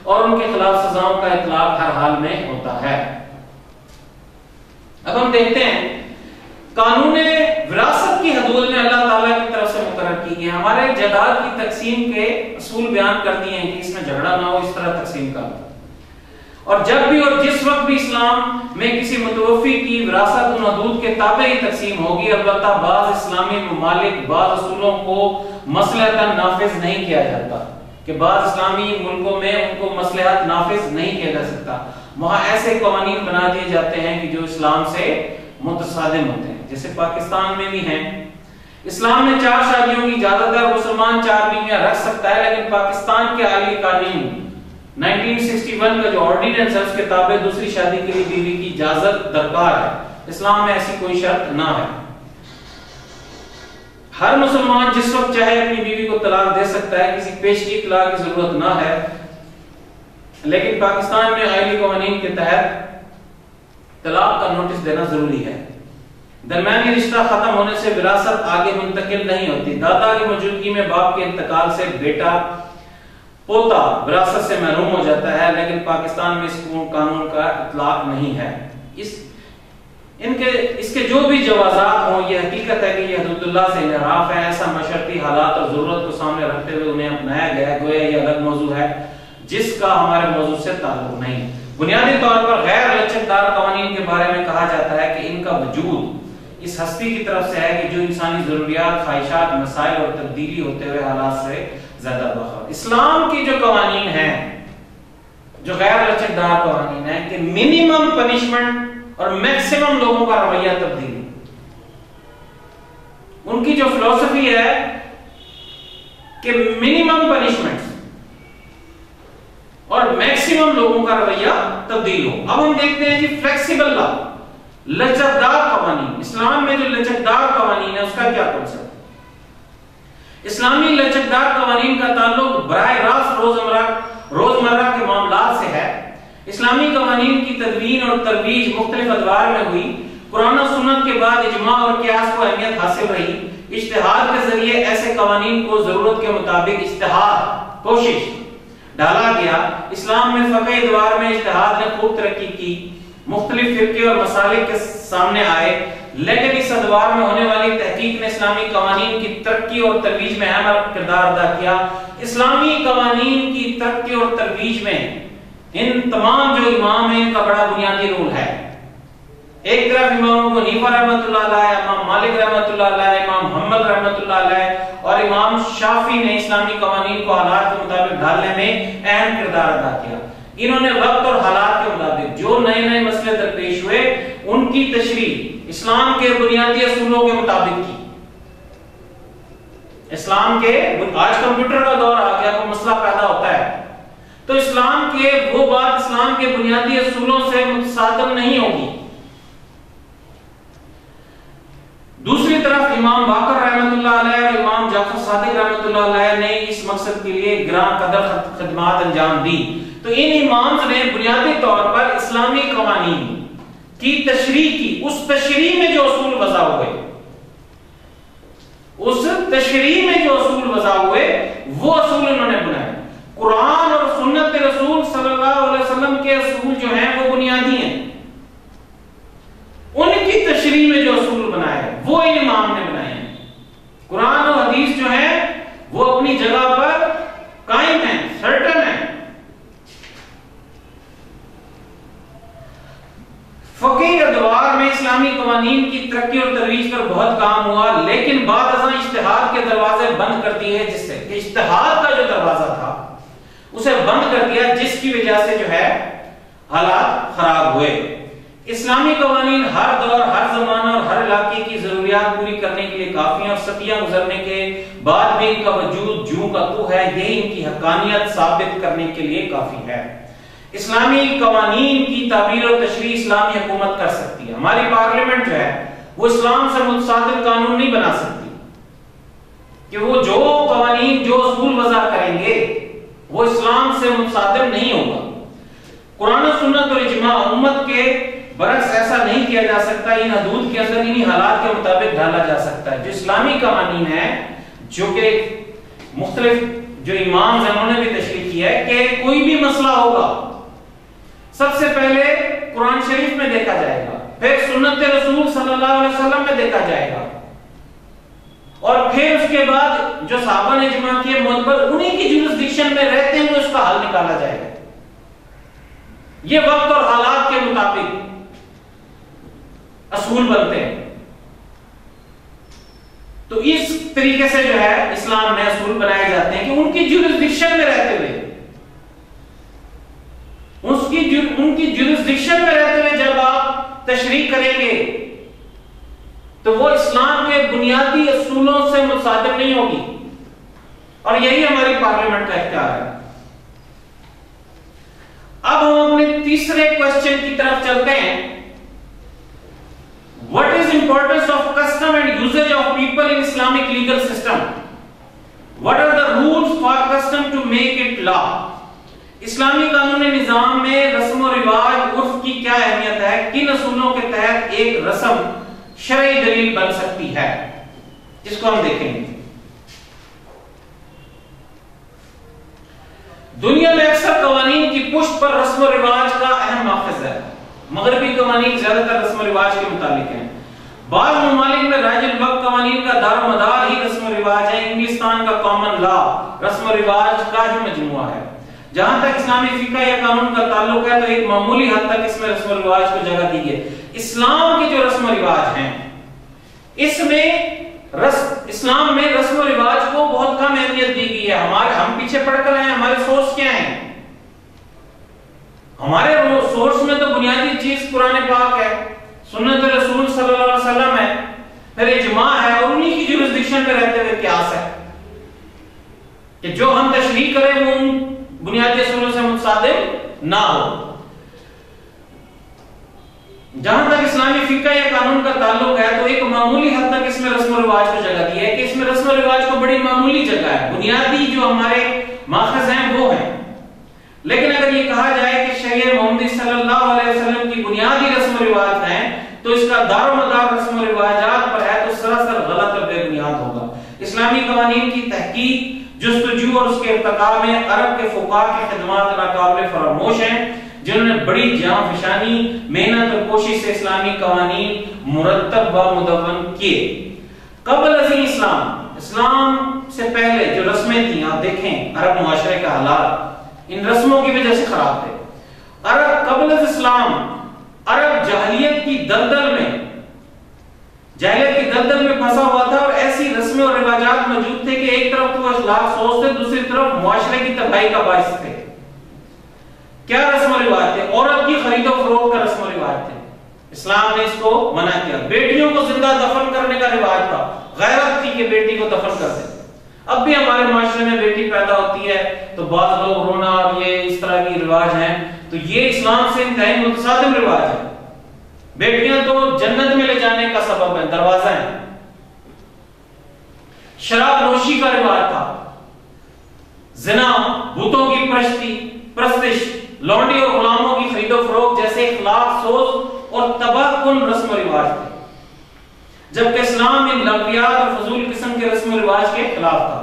और उनके खिलाफ सजाओं का इतलाक हर हाल में होता है। अब हम देखते हैं कानून विरासत की हदूद में अल्लाह ताला की तरफ से है, हमारे जायदाद की तकसीम के असूल बयान कर दिए हैं कि इसमें झगड़ा ना हो, इस तरह तकसीम का। और जब भी और जिस वक्त भी इस्लाम में किसी मुतवफ़ी की विरासत उन हदूद के ताबे ही तकसीम होगी, अलबत्ता बाज़ इस्लामी ममालिक बाज़ असूलों को मसलहतन नाफिज नहीं किया जाता, कि बाज़ इस्लामी मुल्कों में उनको मसलहत नाफिज नहीं किया जा सकता। वहां ऐसे कवानीन बना दिए जाते हैं कि जो इस्लाम से मुतसादिम होते हैं, जैसे पाकिस्तान में भी हैं। इस्लाम में 4 शादियों की इजाजत है, मुसलमान 4 बीवियां रख सकता है, लेकिन पाकिस्तान के आईनी कानून 1961 का जो ऑर्डिनेंस है उसके ताबे दूसरी शादी के लिए बीवी की इजाजत दरकार है। इस्लाम में ऐसी कोई शर्त ना है। हर मुसलमान जिस वक्त चाहे अपनी बीवी को तलाक दे सकता है, किसी पेशगी तलाक की जरूरत ना है। लेकिन पाकिस्तान में आईनी कानून के तहत तलाक का नोटिस देना जरूरी है। दरमियानी रिश्ता खत्म होने से विरासत आगे मुंतकिल नहीं होती। दादा की मौजूदगी में बाप के इंतकाल से बेटा पोता विरासत से महरूम हो जाता है, लेकिन पाकिस्तान में इस कानून का इतलाक नहीं है। इसके जो भी जवाजात हों, ये हकीकत है कि ये हदूदुल्लाह से इनहराफ है। ऐसा मशर्ती हालात और जरूरत को सामने रखते हुए उन्हें अपनाया गया है, गोया ये अलग मौजू है जिसका हमारे मौजू से ताल्लुक नहीं। बुनियादी तौर पर गैर लचकदार कवानीन के बारे में कहा जाता है कि इनका वजूद इस हस्ती की तरफ से है कि जो इंसानी जरूरियात, ख्वाहिशात, मसाइल और तब्दीली होते हुए हालात से ज्यादा बखबर। इस्लाम की जो कवानीन है, जो गैर लचकदार कवानीन है कि मिनिमम पनिशमेंट और मैक्सिमम लोगों का रवैया तब्दीली, उनकी जो फिलॉसफी है कि मिनिमम पनिशमेंट और मैक्सिमम लोगों का रवैया तब्दील हो। अब हम देखते हैं जी फ्लेक्सिबल लॉ, लचकदार कवानीन। इस्लाम में जो लचकदार कवानीन है उसका क्या कॉन्सेप्ट? इस्लामी लचकदार कवानीन का ताल्लुक बराह रास्त रोजमर्रा के मामलात से है। इस्लामी कवानीन की तदवीन और तरवीज मुख्तलिफ अदवार में हुई। कुरान और सुन्नत के बाद इजमा और कियास को अहमियत हासिल रही। इज्तिहाद के जरिए ऐसे कवानीन को जरूरत के मुताबिक इज्तिहाद कोशिश डाला गया। इस्लाम में फ़क़ह अदवार में इज्तिहाद ने खूब तरक्की की, मुख्तलिफ फिरके और मसालिक के सामने आए, लेकिन इस अदवार में होने वाली तहकीक ने इस्लामी कवानीन की तरक्की और तरवीज में अहम किरदार अदा किया। इस्लामी कवानीन की तरक्की और तरवीज में इन तमाम जो इमाम हैं इनका बड़ा बुनियादी रोल है। एक तरफ इमाम अबू हनीफा रहमतुल्लाह अलैह, इमाम मालिक रहमतुल्लाह अलैह, इमाम हम्बल रहमतुल्लाह अलैह और इमाम शाफी ने इस्लामी कवानीन को हालात के मुताबिक ढालने में अहम किरदार अदा किया। इन्होंने वक्त और हालात के मुताबिक जो नए नए मसले दरपेश हुए उनकी तशरीह इस्लाम के बुनियादी असूलों के मुताबिक की। इस्लाम के आज कंप्यूटर का दौर आ गया, कोई मसला पैदा होता है तो इस्लाम के वो बात इस्लाम के बुनियादी असूलों से मुतसादिम नहीं होगी। दूसरी तरफ इमाम बाकर रहमतुल्लाह अलैह और इमाम जाफर सादिक रहमतुल्लाह अलैह ने इस मकसद के लिए ग्रां कदर खिदमत अंजाम दी। तो इन इमाम्स ने बुनियादी तौर पर इस्लामी कवानीन की तशरीह की। उस तशरीह में जो असूल वज़ा हुए, उस तशरीह में जो असूल वज़ा हुए वो असूल उन्होंने बनाए। कुरान और सुन्नत रसूल सल्लल्लाहु अलैहि वसल्लम के असूल जो हैं वो बुनियादी हैं। उनकी तशरीह में जो असूल बनाए वो इन इमाम ने बनाए हैं। कुरान और हदीस जो है वो अपनी जगह पर कायम है, सर्टन है। फ़क़ीह अदवार में इस्लामी कवानीन की तरक्की और तरवीज पर बहुत काम हुआ, लेकिन बाद अज़ां इज्तिहाद के दरवाजे बंद कर दिए, जिससे इज्तिहाद का जो दरवाजा था उसे बंद कर दिया, जिसकी वजह से जो है हालात खराब हुए। इस्लामी कवानीन हर दौर, हर जमाना और हर इलाके की जरूरियात पूरी करने के लिए काफी हैं और सदियां गुजरने के बाद भी इनका वजूद जूं का तू है, यही इनकी हकानियत साबित करने के लिए काफी है। इस्लामी कवानीन की ताबीर और तशरीह इस्लामी हुकूमत कर सकती है। हमारी पार्लियामेंट जो है वो इस्लाम से मुतसादिल कानून नहीं बना सकती, कि वो जो कवानीन जो असूल वज़ा करेंगे वो इस्लाम से मुतसादिल नहीं होगा। कुरान सुन्नत और इजमा उम्मत के बरक्स ऐसा नहीं किया जा सकता। इन हदूद के अंदर इन्हीं हालात के मुताबिक ढाला जा सकता है। जो इस्लामी कवानीन है, जो कि मुख्तलिफ जो इमाम हैं उन्होंने भी तशरीह की है कि कोई भी मसला होगा सबसे पहले कुरान शरीफ में देखा जाएगा, फिर सुन्नत रसूल सल्लल्लाहु अलैहि वसल्लम में देखा जाएगा और फिर उसके बाद जो सहाबा ने इज्मा किए मुतबर उन्हीं की जुरिसडिक्शन में रहते हुए उसका हल निकाला जाएगा। ये वक्त और हालात के मुताबिक असूल बनते हैं। तो इस तरीके से जो है इस्लाम में असूल बनाए जाते हैं कि उनकी जुरिसडिक्शन में रहते हुए, उनकी जुरिसडिक्शन में रहते हुए जब आप तशरीह करेंगे तो वो इस्लाम के बुनियादी असूलों से मुताबिक नहीं होगी। और यही हमारी पार्लियामेंट का इख्तियार है। अब हम अपने तीसरे क्वेश्चन की तरफ चलते हैं। What is importance of custom and usage of people in Islamic legal system? What are the rules for custom to make it law? इस्लामी कानूनी निजाम में रस्म और रिवाज उर्फ की क्या अहमियत है? किन असूलों के तहत एक रस्म शरई दलील बन सकती है, जिसको हम देखेंगे। दुनिया में अक्सर कवानीन की पुष्ट पर रस्म और रिवाज का अहम माखज़ है। मगरबी कवानीन ज्यादातर रस्म और रिवाज के मुताबिक हैं। बाद ममालिक में राजुल वक्त कवानीन का दारोमदार ही रस्म और रिवाज है। इंग्लिस्तान का कॉमन लॉ रस्म और रिवाज का ही मजमुआ है। जहां तक इस्लामी फिक़ह या कानून का ताल्लुक है तो एक मामूली हद तक इसमें रस्म और रिवाज को जगह दी है। इस्लाम के जो रस्म और रिवाज हैं इसमें इस्लाम में रस्म और रिवाज को बहुत कम अहमियत दी गई है। हम पीछे पड़कर हैं। हमारे सोर्स क्या हैं? हमारे सोर्स में तो बुनियादी चीज कुरान पाक है, सुन्नत रसूल सल्लल्लाहु अलैहि वसल्लम है, फिर इजमा है और उन्हीं की जुरिसडिक्शन में रहते हुए क्यास है कि जो हम तशरीह करें वो उन बुनियादी असूलों से मुतसादिम ना हो। जहां तक इस्लामी फिक़ह या कानून का ताल्लुक है तो एक मामूली हद तक इसमें रस्म और रिवाज को जगह दी है कि इसमें रस्म और रिवाज को बड़ी मामूली जगह है। बुनियादी जो हमारे माखज़ हैं वो हैं। लेकिन अगर ये कहा जाए कि शरीयत मोहम्मदी सल्लल्लाहु अलैहि वसल्लम की बुनियादी रस्म और रिवाज हैं तो इसका दारोमदार रस्म और रिवाजात पर है तो सरासर गलत और बेबुनियाद होगा। इस्लामी कवानीन की तहकीक, जुस्तजू और उसके इर्तिका में अरब के फुक़हा की खिदमत नाकाबिल फरामोश हैं, जिन्होंने बड़ी जांफशानी, मेहनत और कोशिश से इस्लामी कवानीन मुरत्तब व मुदव्वन किए। क़ब्ल अज़ी इस्लाम से पहले जो रस्में थी, आप देखें अरब मुआशरे का हालात इन रस्मों की वजह से खराब थे। क़ब्ल इस्लाम अरब जाहिलियत की दलदल में फंसा हुआ था और ऐसी रस्में और रिवाजात मौजूद थे कि एक तरफ तो वो इस्लाह सोच थे, दूसरी तरफ मुआशरे की तबाही का बाइस थे। क्या रस्म रिवाज थे? औरत की खरीदो फरोख्त का रस्म रिवाज थे। इस्लाम ने इसको मना किया। बेटियों को जिंदा दफन करने का रिवाज था। गैरत थी कि बेटी को दफन कर दे। अब भी हमारे माशरे में बेटी पैदा होती है तो बाद लोग रोना और ये इस तरह की रिवाज हैं, तो ये इस्लाम से इंतहाई मुतसादिम रिवाज है। बेटियां तो जन्नत में ले जाने का सबब है, दरवाजा है। शराब नोशी का रिवाज था। जिना, बुतों की परस्तिश, लौंडी और गुलामों की खरीदो फरोख्त जैसे इखलाक सोच और तबाहकुन रस्म रिवाज थे, जबकि इस्लाम इन लग़वियात और फजूल किस्म के रस्म रिवाज के खिलाफ था।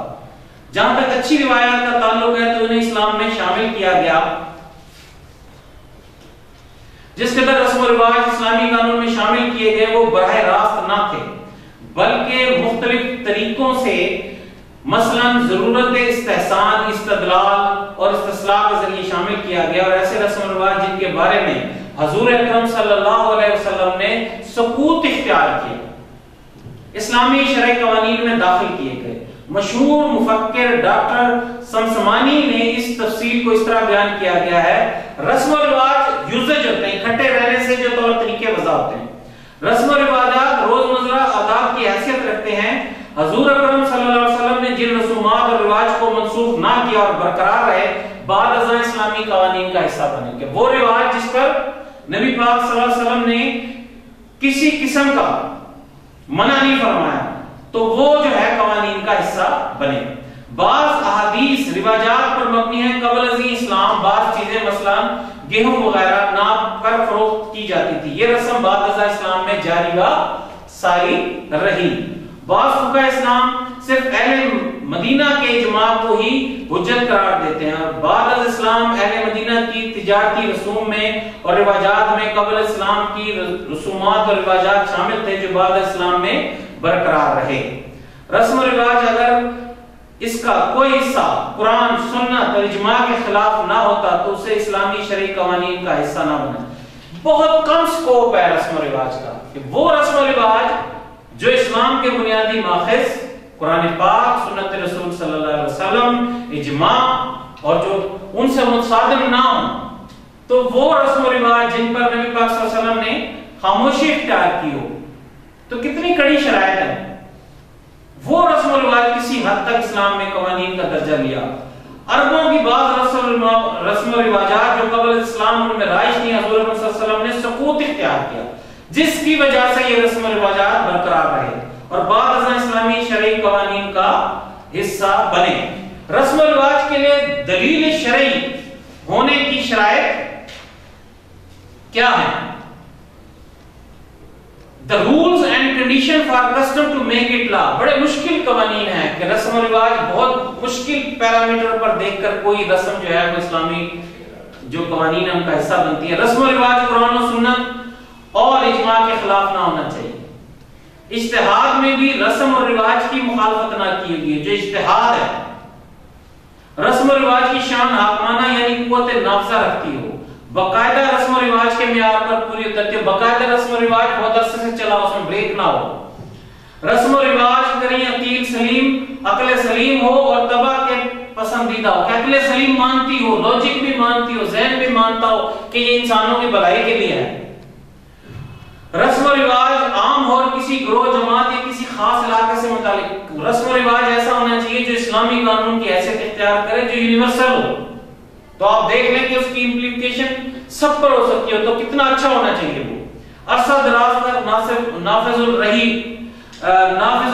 जहां तक अच्छी रिवायात का ताल्लुक है तो उन्हें इस्लाम में शामिल किया गया। जिस कदर रस्म रिवाज इस्लामी कानून में शामिल किए गए वो बराह रास्त ना थे, बल्कि मुख्तलिफ तरीकों से, मसलन जरूरत इस्तेहसान, इस्तदलाल और इस्तिस्लाह के जरिए शामिल किया गया। और ऐसे रस्म रिवाज जिनके बारे में हजूर अकरम सल्लल्लाहु अलैहि वसल्लम ने सकूत इख्तियार किया, इस्लामी शरई कवानीन में दाखिल किए गए। मशहूर मुफक्किर डॉक्टर समसमानी ने इस तफसील को इस तरह बयान किया गया है, रस्म रिवाज यूजेज होते हैं, इकट्ठे रहने से जो तौर तरीके वज़ा होते हैं। रस्म रिवाजात रोजमर्रा आदाब की हैसियत रखते हैं। हजूर अकरम सल्लल्लाहु अलैहि वसल्लम ने जिन रसूमात और रिवाज को मनसूख ना किया और बरकरार रहे, बाद अज़ां इस्लामी कवानीन का हिस्सा बनेंगे। वो रिवाज जिस पर नबी पाक सल्लल्लाहु अलैहि वसल्लम ने किसी किस्म का मना नहीं फरमाया तो वो जो है कवानीन का हिस्सा बने। बाज़ अहादीस रिवाजात पर मबनी है। क़ब्ल अज़ी इस्लाम बाज़ चीजें मसलन गेहूं वगैरह नाप कर फरोख्त की जाती थी। ये रस्म बाद अज़ां इस्लाम में जारी व सारी रही। बाज़ फुक़हा इस्लाम सिर्फ अहले मदीना के इजमा को ही हुज्जत करार देते हैं और बाद अज़ इस्लाम अहले मदीना की तिजारती रसूम में और रिवाजात में क़ब्ल इस्लाम की रसूमात और रिवाजात शामिल थे जो बाद इस्लाम में बरकरार रहे। रस्म रिवाज अगर इसका कोई हिस्सा कुरान, सुन्नत और इजमा के खिलाफ ना होता तो उसे इस्लामी शरई कवानीन का हिस्सा ना बने। बहुत कम स्कोप है रस्म और रिवाज का, कि वो रस्म और रिवाज जो इस्लाम के बुनियादी माखिज कुरान पाक, सुन्नत रसूल सल्लल्लाहु अलैहि वसल्लम, इजमा और जो उनसे मुतसादिम ना हो, तो वो रस्म और रिवाज जिन पर नबी पाक सल्लल्लाहु अलैहि वसल्लम ने खामोशी इख्तियार की हो, तो कितनी कड़ी शराइत है, वो रस्म और रिवाज किसी हद तक इस्लाम में कवानीन का दर्जा लिया। अरबों की बात रस्म और रिवाजात जो कबल इस्लाम उनमें राइश नहीं, हज़रत सल्लल्लाहु अलैहि वसल्लम ने सकूत इख्तियार किया, जिसकी वजह से ये रस्म और रिवाजात बरकरार रहे और बाद इस्लामी शरई कवानीन का हिस्सा बने। रस्म और रिवाज के लिए दलील शरई होने की शराइत क्या है? The rules and condition for custom to make it law। बड़े मुश्किल कवानीन है कि रस्म और रिवाज बहुत मुश्किल पैरामीटर पर देखकर कोई रस्म जो है वो इस्लामी जो कवानीन है उनका हिस्सा बनती है। रस्म और रिवाज कुरान और सुन्नत और इजमा के खिलाफ ना होना चाहिए। इज्तिहाद में भी रस्म और रिवाज की मुखालफत ना की गई। जो इज्तिहाद है, रस्म और रिवाज की शान हाकमाना यानी कुव्वत नाफजा रखती हो, बाकायदा रस्म और रिवाज के मियार पर पूरी उतरती हो, बाकायदा रस्म और रिवाज बहुत अरसे से चला, उसमें ब्रेक ना हो। रस्म और रिवाज करें अकील सलीम, अक्ल सलीम हो और तबा के पसंदीदा हो, कि अक्ल सलीम मानती हो, लॉजिक भी मानती हो, ज़हन भी मानता हो कि ये इंसानों की भलाई के लिए है। रस्म और रिवाज आम हो और किसी ग्रोह जमात या किसी खास इलाके से मुतालिक। रस्म और रिवाज ऐसा होना चाहिए जो इस्लामी कानून की हैसियत इख्तियार करे, जो यूनिवर्सल हो, तो आप देख लें कि उसकी इंप्लीकेशन सब पर हो सकती हो, तो कितना अच्छा होना चाहिए वो। अरसा दराज तक नाफिजुल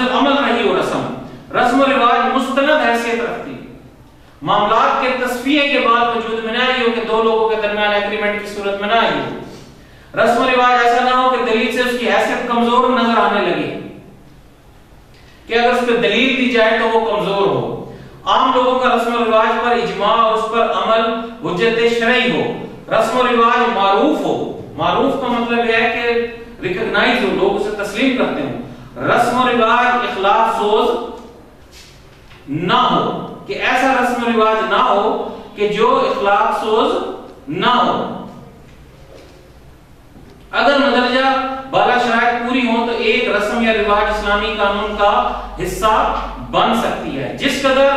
अमल रही हो रस्म और रिवाज मुस्तनद हैसियत रखती है। मामलात के तस्फिये के बाद वजूद में ना आई हो कि दो लोगों के दरमियान एग्रीमेंट की सूरत में ना आई हो। रस्म और रिवाज ऐसा ना हो कि दलील से उसकी हैसियत कमजोर नजर आने लगे, कि अगर उस पर दलील दी जाए तो वो कमजोर हो। आम लोगों का रस्म और रिवाज पर इजमा और उस पर अमल हुज्जत शरई हो। रस्म और रिवाज मारूफ हो, मारूफ का मतलब है कि रिकॉग्नाइज हो, लोग उसे तस्लीम करते हो। रस्म और रिवाज इखलाफ सोज ना हो, कि ऐसा रस्म और रिवाज ना हो कि जो इखलाफ सोज ना हो। अगर मदरजा बाला शराइत पूरी हो तो एक रस्म या रिवाज इस्लामी कानून का हिस्सा बन सकती है। जिस कदर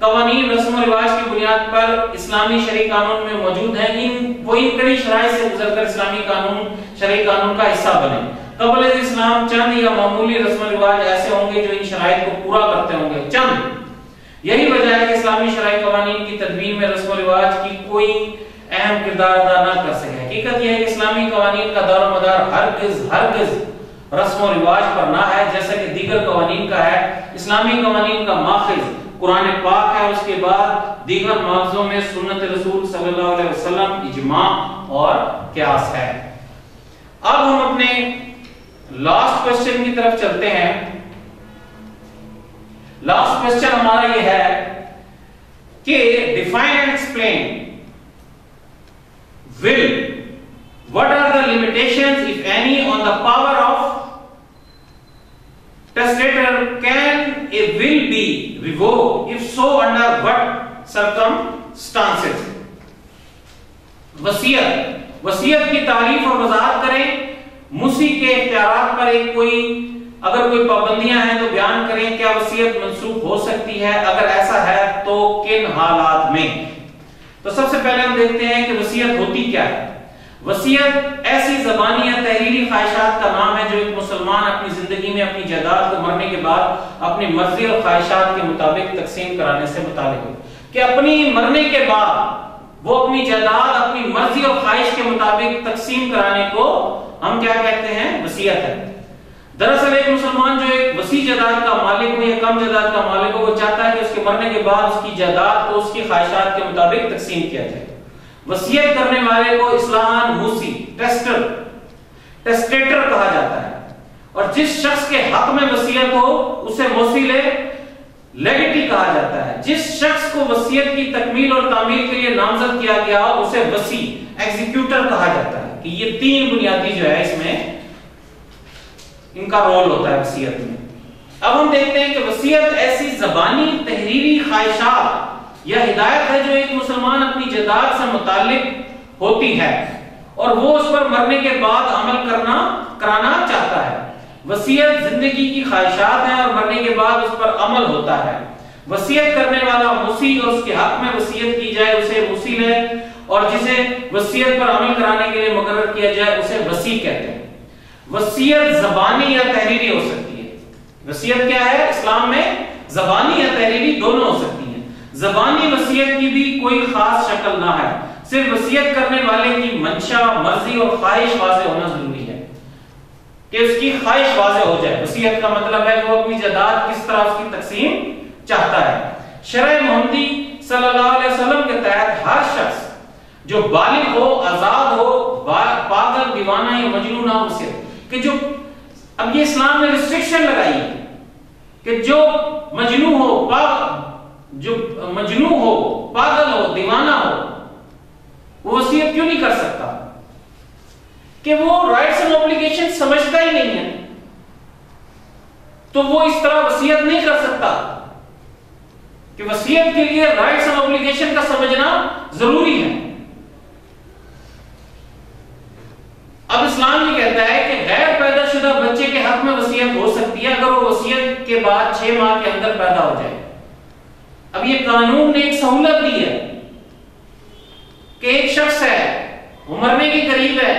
कवानीन रस्म और रिवाज की बुनियाद पर इस्लामी शरई कानून में मौजूद है, इन कड़ी शराइत से गुजरकर इस्लामी कानून शरई कानून का हिस्सा बने। कबल इस्लाम चंद या मामूली रस्म और रिवाज ऐसे होंगे जो इन शराइत को पूरा करते होंगे, चंद। यही वजह है कि इस्लामी शरई कवानीन की तदवीन में रस्म और रिवाज की कोई अहम किरदार अदा न कर सके। हकीकत यह है कि इस्लामी कवानीन का दारोमदार हरगिज रस्म और रिवाज पर ना है, जैसा कि दीगर कवानीन का है। इस्लामी कवानीन का माखिज कुरान पाक है, उसके बाद दीगर माखज़ों में सुन्नत रसूल सल्लल्लाहु अलैहि वसल्लम, इजमा और क़ियास है। अब हम अपने लास्ट क्वेश्चन की तरफ चलते हैं। लास्ट क्वेश्चन हमारा यह है कि define and explain will, what are the limitations if any on the power of testator? Can a will be revoked? If so, under what circumstances? वसीयत की तारीफ और वजाहत करें। मुसी के इख्तियारात पर अगर कोई पाबंदियां हैं तो बयान करें। क्या वसीयत मंसूख हो सकती है? अगर ऐसा है तो किन हालात में? तो सबसे पहले हम देखते हैं कि वसीयत होती क्या है। वसीयत ऐसी ज़बानी या तहरीरी ख्वाहिशात का नाम है जो एक मुसलमान अपनी जिंदगी में अपनी जायदाद को मरने के बाद अपनी मर्जी और ख्वाहिशात के मुताबिक तकसीम कराने से मुतालिक हो, कि अपनी मरने के बाद वो अपनी जायदाद अपनी मर्जी और ख्वाहिश के मुताबिक तकसीम कराने को हम क्या कहते हैं? वसीयत है। दरअसल एक मुसलमान जो एक वसी जायदाद का मालिक हो या कम जायदाद का मालिक हो, वो चाहता है कि उसके मरने के बाद उसकी जायदाद को उसकी ख्वाहिशात के मुताबिक तकसीम किया जाए। वसीयत करने वाले को इस्लाहान मूसी टेस्टेटर कहा जाता है, और जिस शख्स के हक में वसीयत हो उसे मोसीले लेगेटी कहा जाता है। जिस शख्स को वसीयत की तकमील और तामील के लिए नामजद किया गया उसे वसी एग्जीक्यूटर कहा जाता है। कि ये तीन बुनियादी जो है इसमें इनका रोल होता है वसीयत में। अब हम देखते हैं कि वसीयत ऐसी ज़बानी तहरीरी ख्वाहिशात या हिदायत है जो एक मुसलमान अपनी जायदाद से मुताल्लिक होती है और वो उस पर मरने के बाद अमल कराना चाहता है। वसीयत जिंदगी की ख्वाहिशात है और मरने के बाद उस पर अमल होता है। वसीयत करने वाला मुसी और उसके हक में वसीयत की जाए उसे मुसी है, और जिसे वसीयत पर अमल कराने के लिए मुकर्रर किया जाए उसे वसी कहते हैं। वसीयत ज़बानी या तहरीरी हो सकती है। वसीयत क्या है इस्लाम में? ज़बानी या तहरीरी दोनों हो सकती है। ज़बानी वसीयत की भी कोई खास शक्ल ना है, सिर्फ वसीयत करने वाले की मंशा, मर्जी और ख्वाहिश वाज़ेह होना जरूरी है कि उसकी ख्वाहिश वाज़ेह हो जाए। वसीयत का मतलब है कि वो अपनी जायदाद किस तरह उसकी तकसीम चाहता है। शरअ मोहम्मदी सल्लल्लाहु अलैहि वसल्लम के तहत हर शख्स जो बालिग हो, आजाद हो, पागल, दीवाना या मजनून ना हो, कि जो अब ये इस्लाम ने रिस्ट्रिक्शन लगाई है कि जो मजनू हो, पागल हो, दीवाना हो, वो वसीयत क्यों नहीं कर सकता? कि वो राइट्स एंड ऑब्लिगेशन समझता ही नहीं है, तो वो इस तरह वसीयत नहीं कर सकता। कि वसीयत के लिए राइट्स एंड ऑब्लिगेशन का समझना जरूरी है। अब इस्लाम ये कहता है कि गैर पैदाशुदा बच्चे के हक में वसीयत हो सकती है अगर वो वसीयत के बाद 6 माह के अंदर पैदा हो जाए। अब ये कानून ने एक सहूलत दी है कि एक शख्स है, वो मरने के करीब है,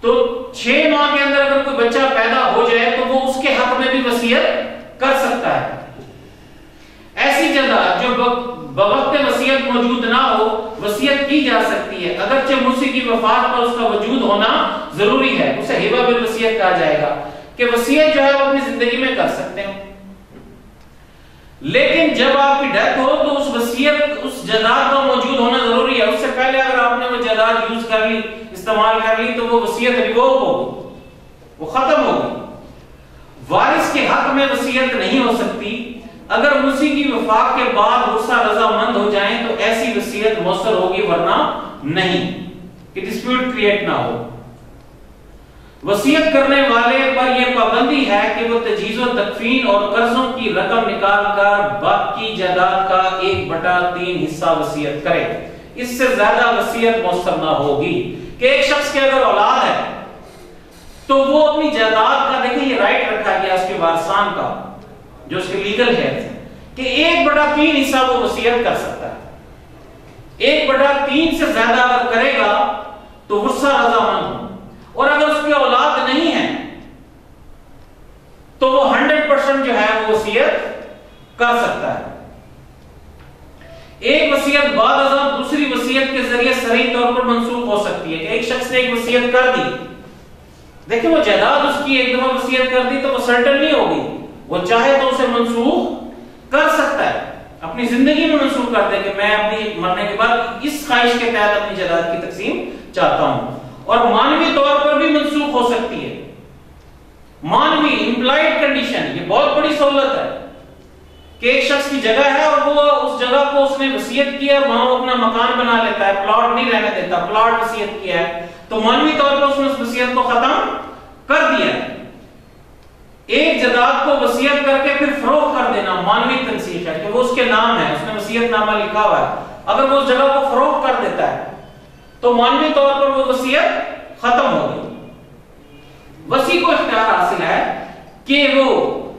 तो 6 माह के अंदर अगर कोई बच्चा पैदा हो जाए तो वो उसके हक में भी वसीयत कर सकता है। ऐसी जगह जो बवक्त वसीयत मौजूद ना हो, वसीयत की जा सकती है, अगरचे मुर्सी की वफात पर उसका वजूद होना जरूरी है। उसे हिबा बिल वसीयत कहा जाएगा कि वसीयत जो है वो अपनी जिंदगी में कर सकते हैं। लेकिन जब आपकी डेथ हो तो उस वसीयत, उस जायदाद का मौजूद होना जरूरी है। उससे पहले अगर आपने वो जायदाद यूज कर ली, इस्तेमाल कर ली, तो वो वसीयत रिवोक होगी, वो खत्म होगी। वारिस के हक में वसीयत नहीं हो सकती। अगर मुर्सी की वफात के बाद वरसा रजामंद हो जाएं तो ऐसी वसीयत मौसर होगी, वरना नहीं, कि डिस्प्यूट क्रिएट ना हो। वसीयत करने वाले पर यह पाबंदी है कि वो तजीज़ो तकफीन और कर्जों की रकम निकालकर बाकी जायदाद का 1/3 हिस्सा वसीयत करे। इससे ज्यादा वसीयत मौसर ना होगी। कि एक शख्स के अगर औलाद है तो वो अपनी जायदाद का, देखिए ये राइट रखा गया उसके वारसान का, जो उसके लीगल है, कि 1/3 हिस्सा वो वसीयत कर सकता है। 1/3 से ज्यादा अगर करेगा तो वरसा रजामंद हो, और अगर उसकी औलाद नहीं है तो वो 100% जो है वो वसीयत कर सकता है। एक वसीयत बाद अज़ा दूसरी वसीयत के जरिए सही तौर पर मंसूख हो सकती है। कि एक शख्स ने एक वसीयत कर दी, देखिए वो जायदाद उसकी एक दफा वसीयत कर दी तो वो सर्टेन नहीं होगी, वो चाहे तो उसे मंसूख कर सकता है, अपनी जिंदगी में मंसूख कर दे कि मैं अपनी मरने के बाद इस ख्वाहिश के तहत अपनी जायदाद की तकसीम चाहता हूं। और मानवी तौर पर भी मंसूख हो सकती है। मानवी इंप्लाइड कंडीशन, ये बहुत बड़ी सहूलत है कि एक शख्स की जगह है और वो उस जगह को उसने वसीयत किया, वहां वो अपना मकान बना लेता है, प्लॉट नहीं रहने देता, प्लॉट वसीयत किया है, तो मानवी तौर पर उसने उस वसीयत को खत्म कर दिया। एक जायदाद को वसीयत करके फिर फरोख्त कर देना मानवी तनसीख है कि वो उसके नाम है, उसने वसीयतनामा लिखा हुआ है। अगर वो उस जगह को फरोख्त कर देता है तो मानवी तौर पर वो वसीयत खत्म हो गई। वसी को इख्तियार हासिल है कि वो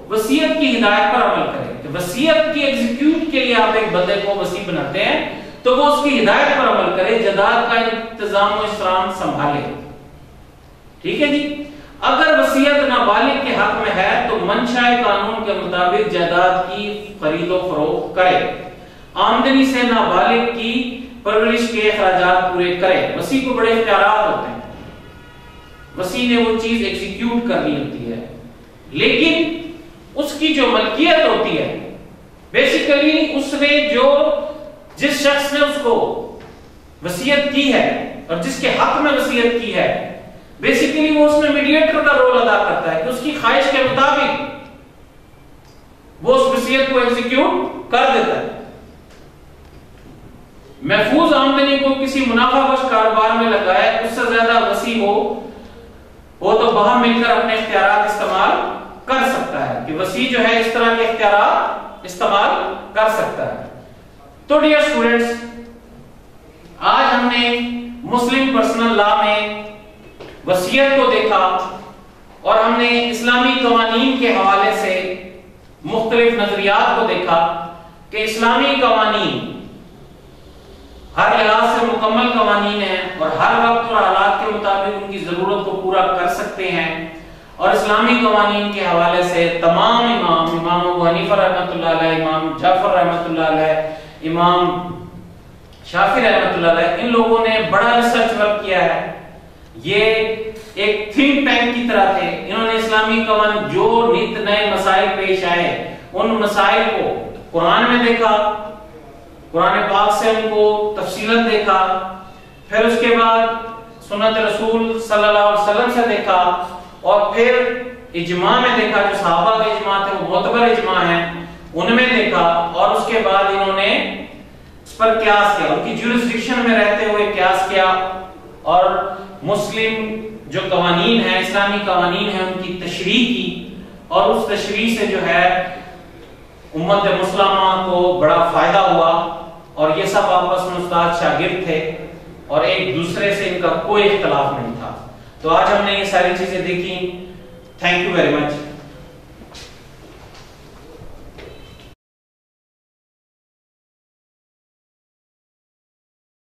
वसीयत की हिदायत पर अमल करे। कि वसीयत की एग्जीक्यूट के लिए आप एक बंदे को वसी बनाते हैं तो वो उसकी हिदायत पर अमल करे, जायदाद का इंतजाम और इस्तेमाल संभाले। ठीक है जी। अगर वसीयत नाबालिग के हक में है तो मंशाए कानून के मुताबिक जायदाद की खरीदो फरोख्त करे, आमदनी से नाबालिग की परवरिश के अखराजात पूरे करे। वसी को बड़े इख्तियारात होते हैं, वसी ने वो चीज एग्जीक्यूट करनी होती है, लेकिन उसकी जो मलकियत होती है, बेसिकली उसने जिस शख्स ने उसको वसीयत की है और जिसके हक में वसीयत की है, बेसिकली वो उसमें मीडिएटर का रोल अदा करता है कि उसकी ख्वाहिश के मुताबिक वो उस वसीयत को एग्जीक्यूट कर देता है। महफूज आमदनी को किसी मुनाफाबख्श कारोबार में लगाए, उससे ज्यादा वसी हो तो वहां मिलकर अपने इख्तियारात इस्तेमाल कर सकता है। कि वसी जो है इस तरह के इख्तियार इस्तेमाल कर सकता है। तो डियर स्टूडेंट्स, आज हमने मुस्लिम पर्सनल लॉ में वसीयत को देखा और हमने इस्लामी कवानीन के हवाले से मुख्तलिफ नजरियात को देखा कि इस्लामी कवानीन हर लिहाज से मुकम्मल कवानीन है और हर वक्त और हालात के मुताबिक उनकी जरूरत को पूरा कर सकते हैं। और इस्लामी कवानीन के हवाले से तमाम इमाम अबू हनीफा रहमतुल्लाह अलैह, इमाम जाफर रहमतुल्लाह अलैह, इमाम शाफी रहमतुल्लाह अलैह, इन लोगों ने बड़ा रिसर्च वर्क किया है। ये एक थिंक टैंक की तरह थे। इन्होंने इस्लामी कवानीन जो नित नए मसाइल पेश आए उन मसाइल को कुरान में देखा, कुरान पाक से उनको तफसीलन देखा, फिर उसके बाद सुन्नत रसूल सल्लल्लाहु अलैहि वसल्लम से देखा और फिर इजमा में देखा, जो सहाबा के इजमा थे वो मोतबर इजमा है, उनमें देखा और उसके बाद इन्होंने इस पर क्यास किया, उनकी ज्यूरिसडिक्शन में रहते हुए क्यास किया और मुस्लिम जो कवानीन है, इस्लामी कवानीन है, उनकी तशरीह की और उस तशरीह से जो है उम्मत मुस्लिमा को बड़ा फायदा हुआ। और ये सब आपस में उस्ताद शागिर्द थे और एक दूसरे से इनका कोई इख्तिलाफ नहीं था। तो आज हमने ये सारी चीजें देखी। Thank you very much.